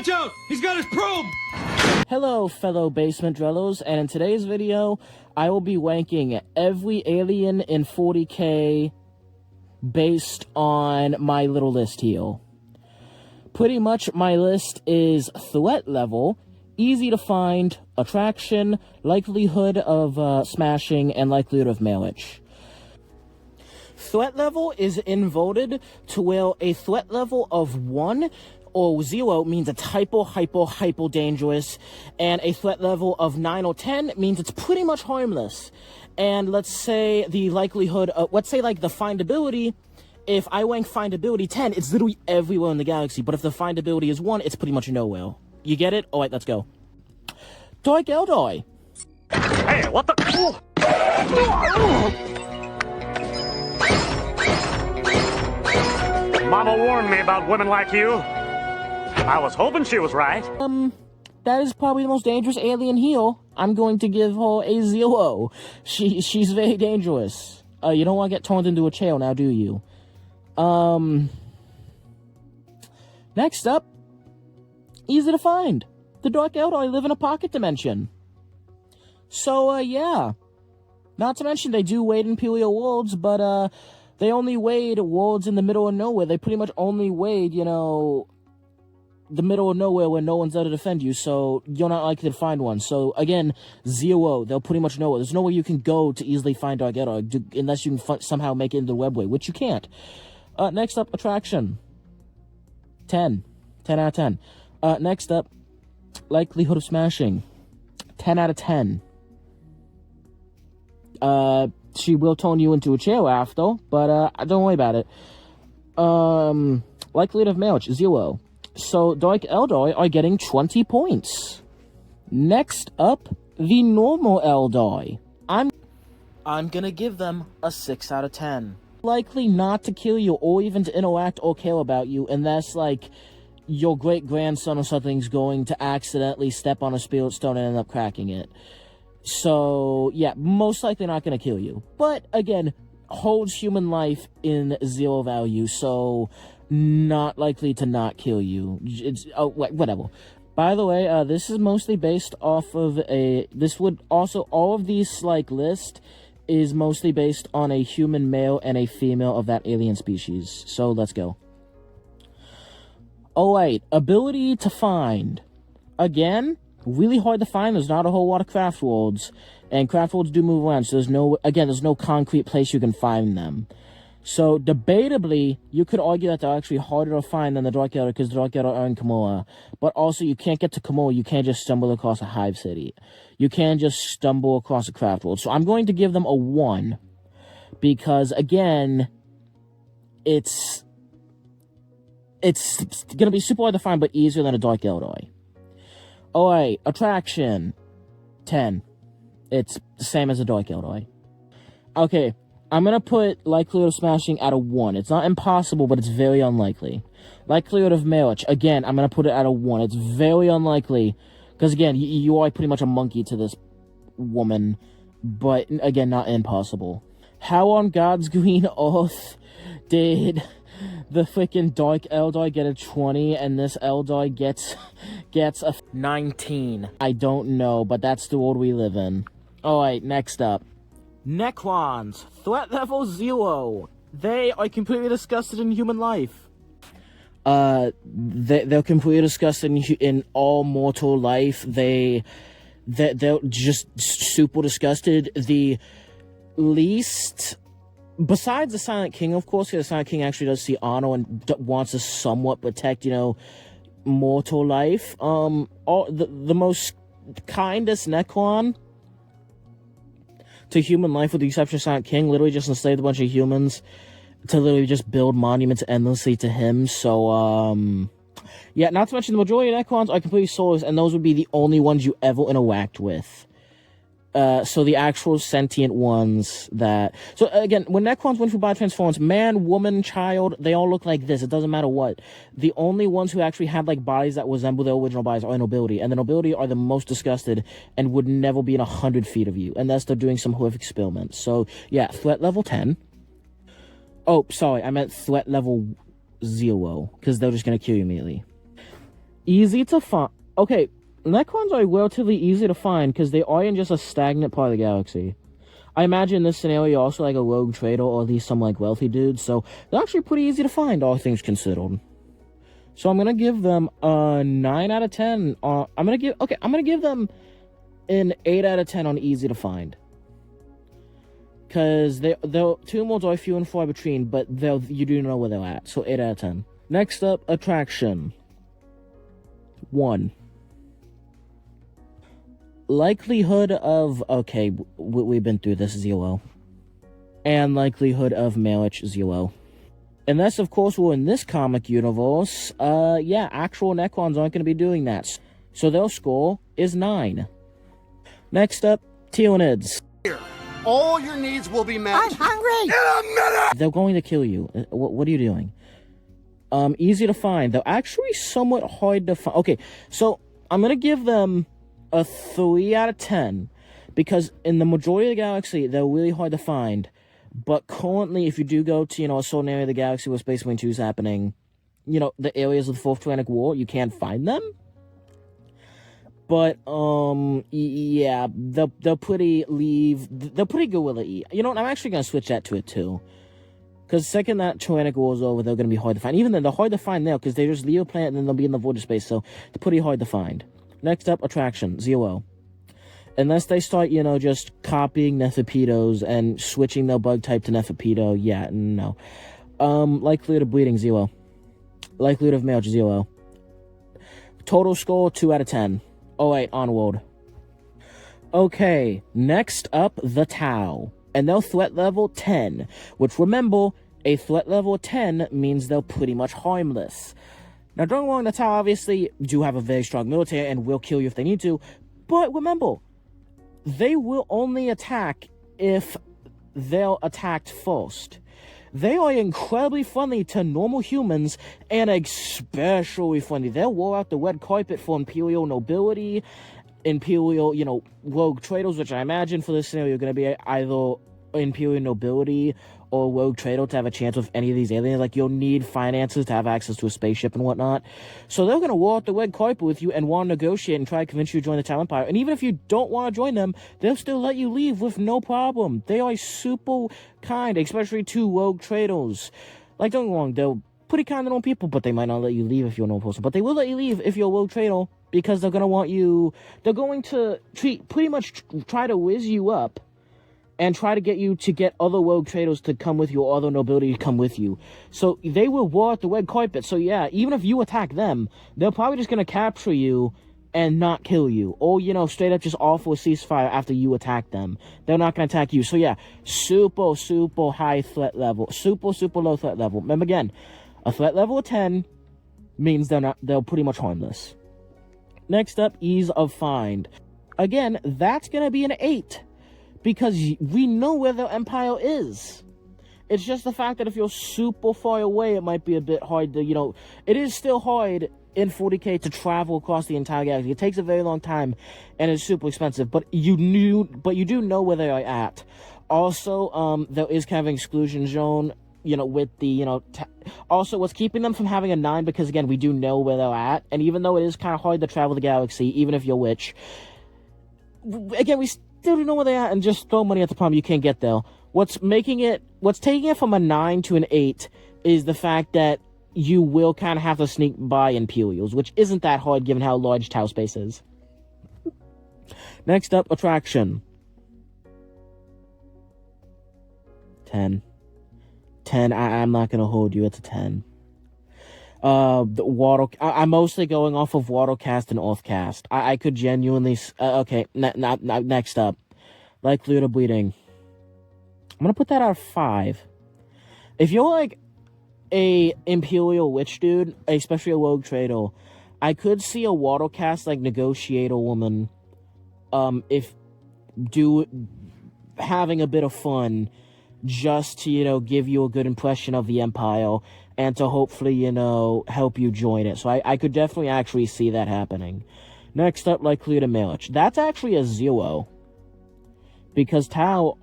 Watch out! He's got his probe! Hello, fellow basement dwellers, and in today's video, I will be ranking every alien in 40k based on my little list here. Pretty much my list is threat level, easy to find, attraction, likelihood of smashing, and likelihood of marriage. Threat level is inverted to where a threat level of 1 or 0 means it's hyper dangerous, and a threat level of 9 or 10 means it's pretty much harmless. And let's say the likelihood of, let's say like the findability, if I rank findability 10, it's literally everywhere in the galaxy, but if the findability is 1, it's pretty much nowhere. You get it? Alright, let's go. Dark Eldar. Hey, what the? Mama warned me about women like you. I was hoping she was right. That is probably the most dangerous alien here. I'm going to give her a 0. She's very dangerous. You don't want to get turned into a chair now, do you? Next up, easy to find. The Dark Eldar live in a pocket dimension. So, yeah. Not to mention they do wade in Imperial worlds, but, they only wade worlds in the middle of nowhere. They pretty much only wade, you know, the middle of nowhere where no one's there to defend you, so you're not likely to find one. So, again, 0. They'll pretty much know it. There's nowhere you can go to easily find Dark Eldar, unless you can somehow make it into the webway, which you can't. Next up, attraction. 10. 10 out of 10. Next up, likelihood of smashing. 10 out of 10. She will turn you into a chair after, but, don't worry about it. Likelihood of marriage, 0. So, Dark Eldar are getting 20 points. Next up, the normal Eldar. I'm gonna give them a 6 out of 10. Likely not to kill you or even to interact or care about you unless, like, your great-grandson or something's going to accidentally step on a spirit stone and end up cracking it. So, yeah, most likely not gonna kill you. But, again, holds human life in 0 value, so not likely to not kill you. It's, oh, whatever. By the way, this is mostly based off of this would also, all of these, like, list is mostly based on a human male and a female of that alien species. So, let's go. Alright, ability to find. Again, really hard to find. There's not a whole lot of craft worlds, and craft worlds do move around, so there's no concrete place you can find them. So, debatably, you could argue that they're actually harder to find than the Dark Eldar, because the Dark Eldar are in Kamora. But also, you can't get to Kamora, you can't just stumble across a hive city. You can't just stumble across a craft world. So, I'm going to give them a 1, because, again, it's gonna be super hard to find, but easier than a Dark Eldar. Alright, attraction, 10. It's the same as a Dark Eldar. Okay. I'm gonna put likelihood of smashing at a 1. It's not impossible, but it's very unlikely. Likelihood of marriage, again, I'm gonna put it at a 1. It's very unlikely, because again, you are pretty much a monkey to this woman, but again, not impossible. How on God's green earth did the freaking Dark Eldar get a 20, and this Eldar gets a 19? I don't know, but that's the world we live in. Alright, next up. Necrons, threat level 0. They are completely disgusted in human life. They're completely disgusted in all mortal life. They're just super disgusted. The least, besides the Silent King, of course, because the Silent King actually does see honor and wants to somewhat protect, you know, mortal life. The most kindest Necron to human life, with the exception of Silent King, literally just enslaved a bunch of humans to literally just build monuments endlessly to him. So, yeah, not to mention the majority of Necrons are completely soulless, and those would be the only ones you ever interact with. So the actual sentient ones that... So, again, when Necrons went through biotransforms, man, woman, child, they all look like this. It doesn't matter what. The only ones who actually have, like, bodies that resemble their original bodies are nobility. And the nobility are the most disgusted and would never be in 100 feet of you, unless they're doing some horrific experiments. So, yeah, threat level 10. Oh, sorry, I meant threat level 0, because they're just going to kill you immediately. Easy to find. Okay, Necrons are relatively easy to find because they are in just a stagnant part of the galaxy. I imagine this scenario also like a rogue trader or at least some like wealthy dudes, so they're actually pretty easy to find, all things considered. So I'm gonna give them a 9 out of 10. I'm gonna give them an 8 out of 10 on easy to find. Because they'll two modes are few and far between, but you do know where they're at. So 8 out of 10. Next up, attraction. 1. Likelihood of... Okay, we've been through this, 0. And likelihood of marriage, 0. Unless, of course, we're in this comic universe, yeah, actual Necrons aren't going to be doing that. So their score is 9. Next up, Tyranids. All your needs will be met. I'm hungry! In a minute! They're going to kill you. What are you doing? Easy to find. They're actually somewhat hard to find. Okay, so I'm going to give them a 3 out of 10 because in the majority of the galaxy, they're really hard to find. But currently, if you do go to, a certain area of the galaxy where Space Marine 2 is happening, the areas of the Fourth Tyrannic War, you can't find them. But, yeah, they're pretty gorilla-y. You know what, I'm actually going to switch that to it, too. Because the second that Tyrannic War is over, they're going to be hard to find. Even then, they're hard to find now, because they just leave a planet and then they'll be in the void of space, so they're pretty hard to find. Next up, attraction, 0. Unless they start, just copying Neferpitos and switching their bug type to Neferpito, yeah, no. Likelihood of bleeding, 0. Likelihood of marriage, 0. Total score, 2 out of 10. Oh, wait, onward. Okay, next up, the Tau. And they're threat level 10, which, remember, a threat level 10 means they're pretty much harmless. Now, don't get me wrong, the Tau obviously do have a very strong military and will kill you if they need to, but remember, they will only attack if they're attacked first. They are incredibly friendly to normal humans and especially friendly. They'll roll out the red carpet for Imperial nobility, Imperial, rogue traders, which I imagine for this scenario are going to be either Imperial nobility or rogue trader to have a chance with any of these aliens. Like, you'll need finances to have access to a spaceship and whatnot. So they're going to roll out the red carpet with you and want to negotiate and try to convince you to join the Tau Empire. And even if you don't want to join them, they'll still let you leave with no problem. They are super kind, especially to rogue traders. Like, don't get me wrong, they're pretty kind to normal people, but they might not let you leave if you're a normal person. But they will let you leave if you're a rogue trader, because they're going to want you... They're going to pretty much try to whiz you up and try to get you to get other rogue traders to come with you or other nobility to come with you. So they will war at the red carpet. So yeah, even if you attack them, they're probably just going to capture you and not kill you. Or, straight up just offer a ceasefire after you attack them. They're not going to attack you. So yeah, super, super high threat level. Super, super low threat level. Remember again, a threat level of 10 means they're pretty much harmless. Next up, ease of find. Again, that's going to be an 8. Because we know where the Empire is. It's just the fact that if you're super far away, it might be a bit hard to, it is still hard in 40k to travel across the entire galaxy. It takes a very long time, and it's super expensive, but you do know where they are at. Also, there is kind of an exclusion zone, with the, also, what's keeping them from having a 9, because, again, we do know where they're at, and even though it is kind of hard to travel the galaxy, even if you're witch, again, we still don't know where they are, and just throw money at the problem, you can't get there. What's taking it from a 9 to an 8 is the fact that you will kind of have to sneak by Imperials, which isn't that hard given how large Tau space is. Next up, attraction. 10. I'm not gonna hold you, it's a 10. The water. I'm mostly going off of Watercast and Earthcast. I could genuinely. Okay, next up, likelihood of bleeding. I'm gonna put that out of 5. If you're like a Imperial witch dude, especially a rogue trader, I could see a Watercast like negotiator woman. Having a bit of fun, just to give you a good impression of the Empire. And to hopefully, help you join it. So I could definitely actually see that happening. Next up, likelihood of marriage. That's actually a 0. Because Tau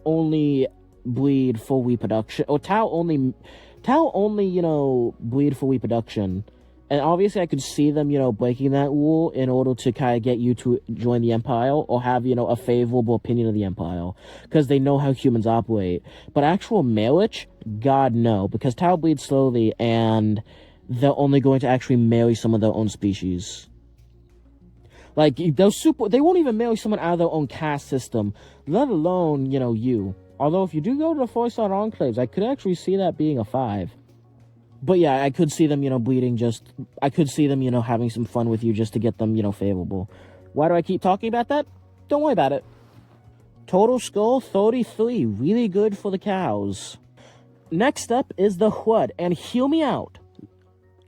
only bleed for reproduction. Or Tau only, bleed for reproduction. And obviously I could see them, breaking that rule in order to kind of get you to join the Empire or have, a favorable opinion of the Empire. Because they know how humans operate. But actual marriage? God, no. Because Tau bleeds slowly, and they're only going to actually marry some of their own species. Like, they won't even marry someone out of their own caste system, let alone, you. Although, if you do go to the 4-star enclaves, I could actually see that being a 5. But yeah, I could see them, bleeding I could see them, having some fun with you just to get them, favorable. Why do I keep talking about that? Don't worry about it. Total skull 33. Really good for the cows. Next up is the Hrud. And hear me out.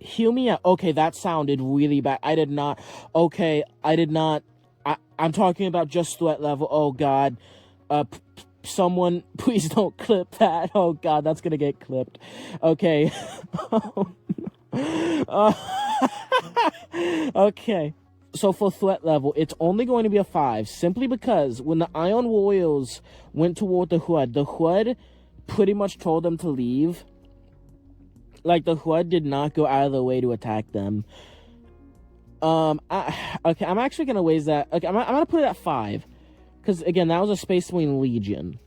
Hear me out. Okay, that sounded really bad. I'm talking about just threat level. Oh, God. Someone, please don't clip that. Oh, God, that's gonna get clipped. Okay. Okay. So for threat level, it's only going to be a 5, simply because when the Iron Warriors went toward the Hrud pretty much told them to leave. Like, the Hrud did not go out of their way to attack them. Okay, I'm actually gonna raise that. Okay, I'm gonna put it at 5. Because, again, that was a Space Marine Legion.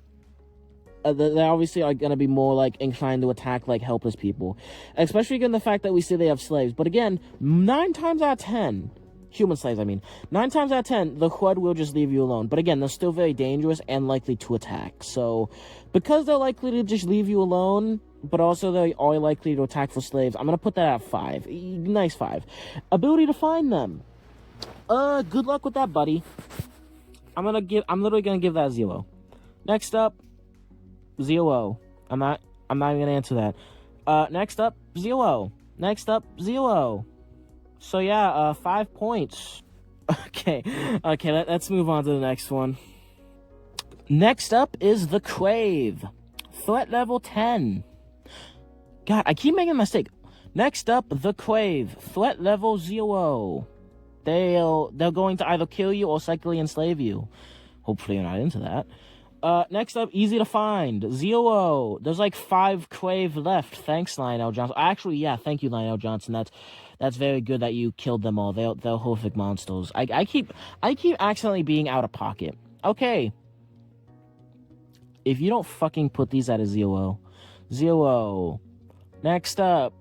They obviously are going to be more, like, inclined to attack, like, helpless people. Especially given the fact that we see they have slaves. But, again, 9 times out of 10... Human slaves, I mean. 9 times out of 10, the Hrud will just leave you alone. But, again, they're still very dangerous and likely to attack. So, because they're likely to just leave you alone, but also they are likely to attack for slaves, I'm going to put that at 5. Nice 5. Ability to find them. Good luck with that, buddy. I'm literally gonna give that a 0. Next up, 0. I'm not even gonna answer that. Next up, 0. Next up, 0. So yeah, 5 points. Okay, let's move on to the next one. Next up is the Crave. Threat level 10. God, I keep making a mistake. Next up, the Crave. Threat level 0. They're going to either kill you or psychically enslave you. Hopefully you're not into that. Next up, easy to find. 0. There's like 5 Crave left. Thanks, Lionel Johnson. Actually, yeah, thank you, Lionel Johnson. That's very good that you killed them all. They're horrific monsters. I keep accidentally being out of pocket. Okay. If you don't fucking put these at a 0. 0. Next up.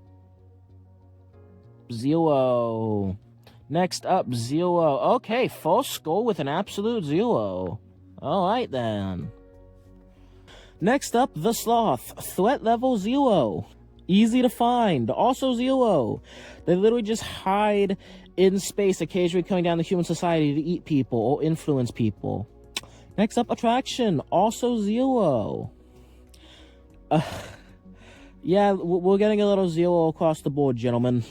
0. Next up, 0. Okay, full score with an absolute 0. Alright then. Next up, the Sloth. Threat level 0. Easy to find. Also 0. They literally just hide in space, occasionally coming down to human society to eat people or influence people. Next up, Attraction. Also 0. Yeah, we're getting a little 0 across the board, gentlemen.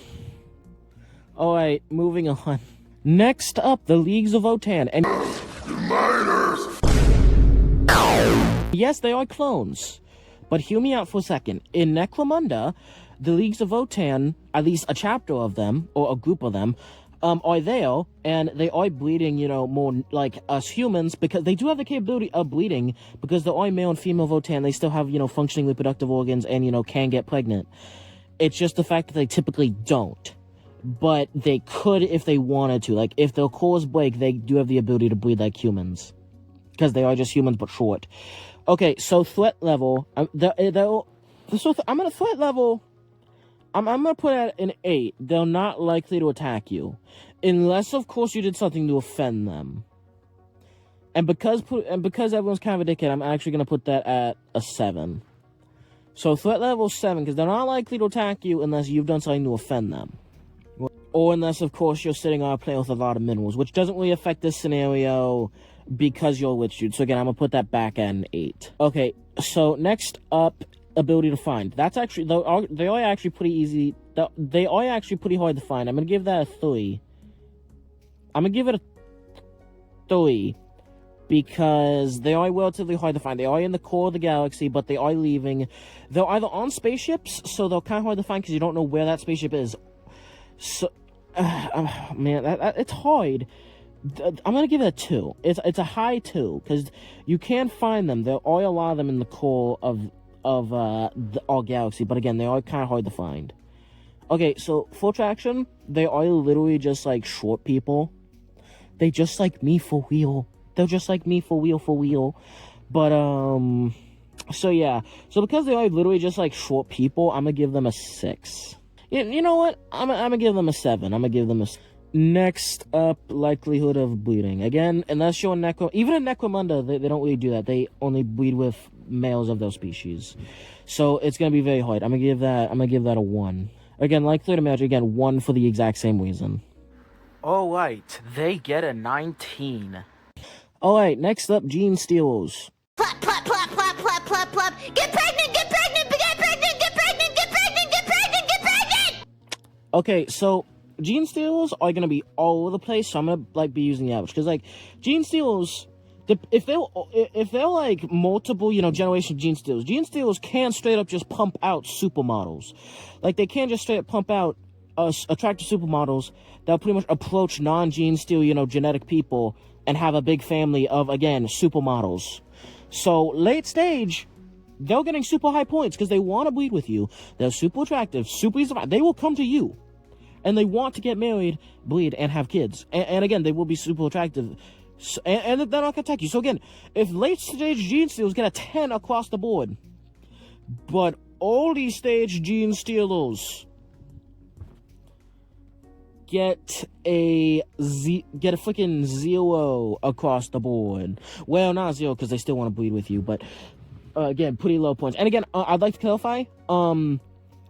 Alright, moving on. Next up, the Leagues of Votann. And yes, they are clones. But hear me out for a second. In Necromunda, the Leagues of Votann, at least a chapter of them, or a group of them, are there, and they are bleeding, more like us humans, because they do have the capability of bleeding, because there are male and female Votann, they still have, functioning reproductive organs, and, can get pregnant. It's just the fact that they typically don't. But they could if they wanted to. Like, if their cores break, they do have the ability to bleed like humans. Because they are just humans, but short. Okay, so threat level. I'm gonna threat level. I'm gonna put it at an 8. They're not likely to attack you, unless, of course, you did something to offend them. And because everyone's kind of a dickhead, I'm actually gonna put that at a 7. So threat level 7, because they're not likely to attack you unless you've done something to offend them. Or unless, of course, you're sitting on a planet with a lot of minerals, which doesn't really affect this scenario because you're a Witch Dude. So again, I'm going to put that back at an 8. Okay, so next up, ability to find. That's actually, they are actually pretty easy. They are actually pretty hard to find. I'm going to give that a 3. I'm going to give it a 3. Because they are relatively hard to find. They are in the core of the galaxy, but they are leaving. They're either on spaceships, so they're kind of hard to find because you don't know where that spaceship is. So, man, it's hard. I'm gonna give it a 2. It's a high 2 because you can find them. There are a lot of them in the core of our galaxy, but again, they are kind of hard to find. Okay, so full traction, they are literally just like short people. They just like me for real. They're just like me for real. But so yeah. So because they are literally just like short people, I'm gonna give them a 6. You know what? I'm gonna give them a 7. I'm gonna give them a. Next up, likelihood of bleeding. Again, unless you're a even in Necromunda, they don't really do that. They only bleed with males of those species. So it's gonna be very hard. I'm gonna give that a 1. Again, likelihood of marriage, again, 1 for the exact same reason. Alright, they get a 19. Alright, next up, Genestealers. Plop, plop, plop, plop, plop, plop, plop. Get pregnant, get pregnant, get pregnant, get pregnant, get pregnant, get pregnant, get pregnant! Okay, so Genestealers are gonna be all over the place, so I'm gonna like be using the average because like Genestealers, if they're like multiple generation Genestealers can straight up just pump out supermodels. Like they can just straight up pump out attractive supermodels that pretty much approach non-Genesteal genetic people and have a big family of again supermodels. So late stage, they're getting super high points because they want to breed with you. They're super attractive, super easy. They will come to you. And they want to get married, bleed, and have kids. And again, they will be super attractive. And they're not going to attack you. So again, if late-stage Genestealers get a 10 across the board, but early-stage Genestealers get a freaking 0 across the board. Well, not 0, because they still want to bleed with you, but again, pretty low points. And again, I'd like to clarify,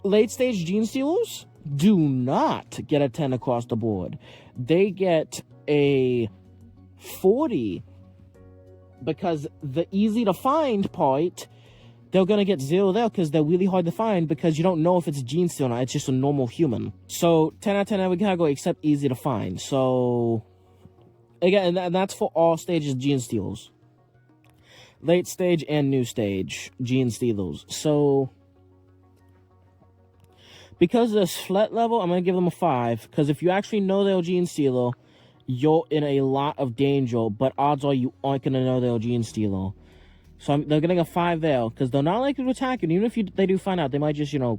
late-stage Genestealers do not get a 10 across the board. They get a 40 because the easy to find part, they're gonna get 0 there because they're really hard to find because you don't know if it's Genestealer or not. It's just a normal human. So 10 out of 10 every category except easy to find. So again, and that's for all stages Genestealers. Late stage and new stage Genestealers. So because of the threat level, I'm going to give them a 5. Because if you actually know they're a Genestealer, you're in a lot of danger. But odds are you aren't going to know they're a Genestealer. So they're getting a 5 there. Because they're not likely to attack you. And even if they do find out, they might just, they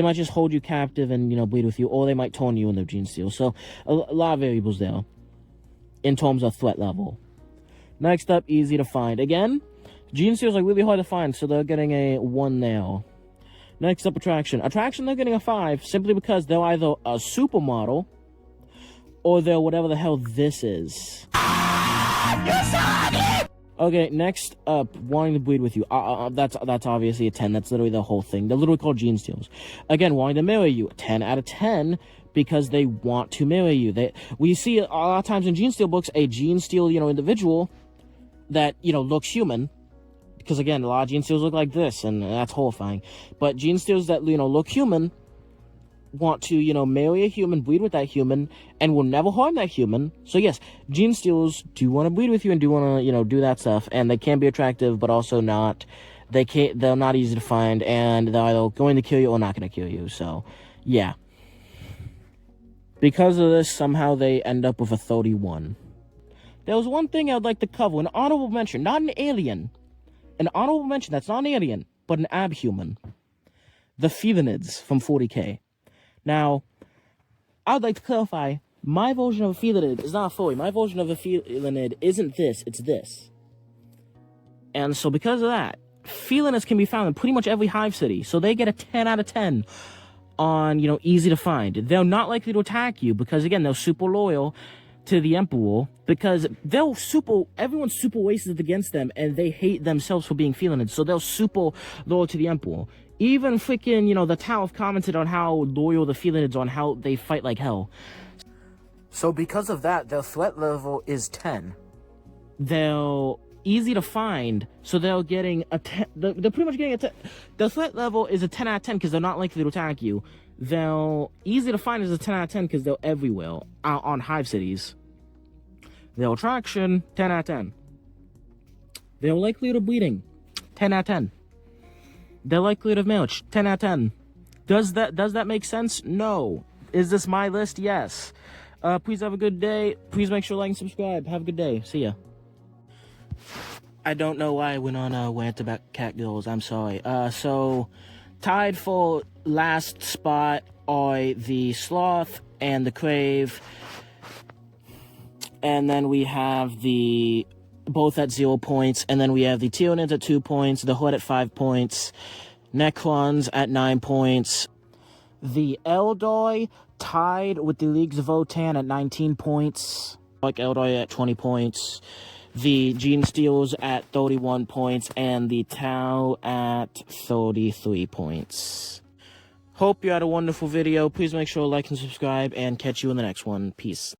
might just hold you captive and, bleed with you. Or they might turn you in their Genestealer. So a lot of variables there. In terms of threat level. Next up, easy to find. Again, Genestealers are really hard to find. So they're getting a 1 there. Next up, attraction. Attraction, they're getting a 5 simply because they're either a supermodel or they're whatever the hell this is. Okay, next up, wanting to breed with you. That's obviously a 10. That's literally the whole thing. They're literally called Genestealers. Again, wanting to marry you. 10 out of 10 because they want to marry you. We see a lot of times in Genesteal books a Genesteal, individual that, looks human. Because again, a lot of Genestealers look like this, and that's horrifying. But Genestealers that, look human, want to, marry a human, breed with that human, and will never harm that human. So yes, Genestealers do want to breed with you and do want to, do that stuff. And they can be attractive, but also not. They're not easy to find, and they're either going to kill you or not going to kill you. So, yeah. Because of this, somehow they end up with a 31. There was one thing I would like to cover, an honorable mention, not an alien. An honorable mention that's not an alien, but an abhuman. The Felinids from 40k. Now, I'd like to clarify, my version of a Felinid is not a furry. My version of a Felinid isn't this, it's this. And so because of that, Felinids can be found in pretty much every hive city. So they get a 10 out of 10 on, easy to find. They're not likely to attack you because, again, they're super loyal to the Emperor because everyone's super racist against them and they hate themselves for being Felinids, so they're super loyal to the Emperor. Even freaking, the Tau have commented on how loyal the Felinids are and how they fight like hell. So because of that, their threat level is 10. They're easy to find, so they're getting a 10. They're pretty much getting a 10. Their threat level is a 10 out of 10 because they're not likely to attack you. They're easy to find as a 10 out of 10 because they're everywhere on hive cities. Their attraction, 10 out of 10. Their likelihood of bleeding, 10 out of 10. Their likelihood of marriage, 10 out of 10. Does that make sense? No. Is this my list? Yes. Please have a good day. Please make sure to like and subscribe. Have a good day. See ya. I don't know why I went on a rant about cat girls. I'm sorry. So Tied for last spot are the Sloth and the Crave. And then we have the both at 0 points. And then we have the Tyranids at 2 points, the Hrud at 5 points, Necrons at 9 points. The Eldar tied with the League's Votann at 19 points. Like Eldar at 20 points. The Genestealers at 31 points. And the Tau at 33 points. Hope you had a wonderful video. Please make sure to like and subscribe. And catch you in the next one. Peace.